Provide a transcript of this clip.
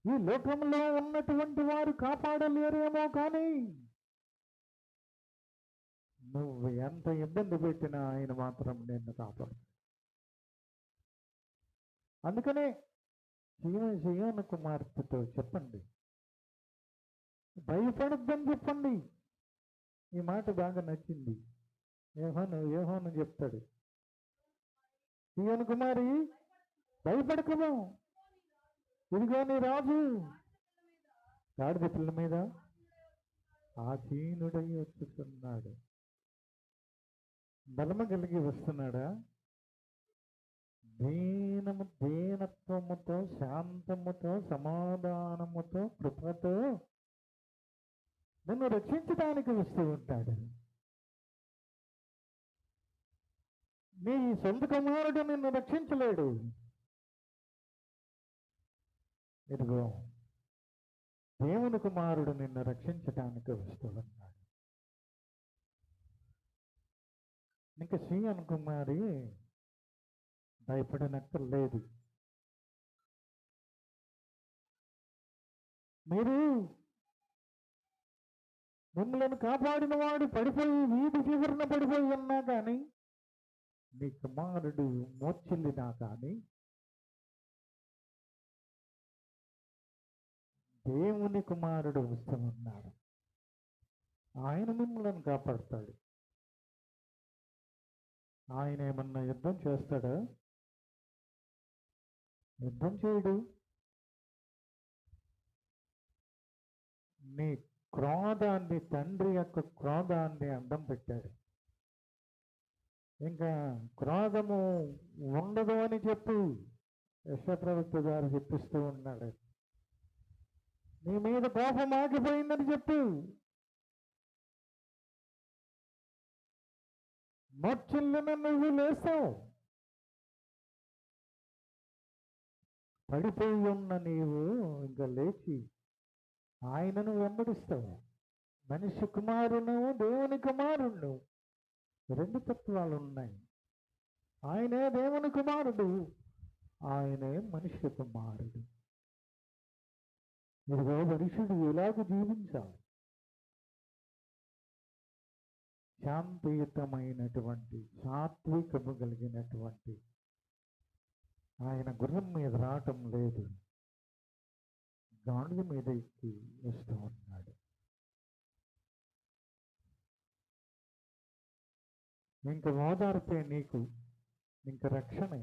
ఈ లోకంలో ఉన్నటువంటి వారు కాపాడలేరేమో కానీ నువ్వు ఎంత ఇబ్బంది పెట్టినా ఆయన మాత్రం నిన్ను కాపాడు. అందుకనే సియోను కుమార్తెతో చెప్పండి, భయపడద్దని చెప్పండి. ఈ మాట బాగా నచ్చింది. యోహాను చెప్తాడు, సియోను కుమారి భయపడకము, ఇదిగో నీ రాజు గాడిద పిల్ల మీద ఆసీనుడై వచ్చుతున్నాడు. బలము కలిగి వస్తున్నాడా? దీనత్వముతో, శాంతముతో, సమాధానముతో, కృపతో నిన్ను రక్షించడానికి వస్తూ ఉంటాడు. నీ సొంత కుమారుడు నిన్ను రక్షించలేడు. ఇదిగో దేవుని కుమారుడు నిన్ను రక్షించడానికి వస్తూ ఉన్నాడు. ఇంకా సియోను కుమారి భయపడనక్కర్లేదు. మీరు మిమ్మల్ని కాపాడిన వాడు పడిపోయి వీధి చివరన పడిపోయి ఉన్నా కానీ, నీ కుమారుడు మోర్చిల్లినా కానీ దేవుని కుమారుడు వస్తూ ఉన్నాడు. ఆయన మిమ్మల్ని కాపాడుతాడు. ఆయన ఏమన్నా యుద్ధం చేస్తాడా? యుద్ధం చేయడు. నీ క్రోధాన్ని, తండ్రి యొక్క క్రోధాన్ని అడ్డం పెట్టాడు. ఇంకా క్రోధము ఉండదు అని చెప్పి యశప్రవక్త గారు చెప్పిస్తూ ఉన్నాడు. నీ మీద కోపం ఆగిపోయిందని చెప్పు. మోర్చిల్లిన నువ్వు లేస్తావు, పడిపోయి ఉన్న నీవు ఇంకా లేచి ఆయనను వెంబడిస్తావు. మనిషి కుమారును, దేవుని కుమారుడు, రెండు తత్వాలు ఉన్నాయి. ఆయనే దేవుని కుమారుడు, ఆయనే మనిషి కుమారుడు. ఇదిగో మనుషుడు ఎలాగ జీవించాలి? శాంతియుతమైనటువంటి, సాత్వికము కలిగినటువంటి. ఆయన గుర్రం మీద రావటం లేదు, గాడిద మీద ఎక్కి వస్తూ ఉన్నాడు. ఇంక ఓదార్పే నీకు, ఇంక రక్షణే.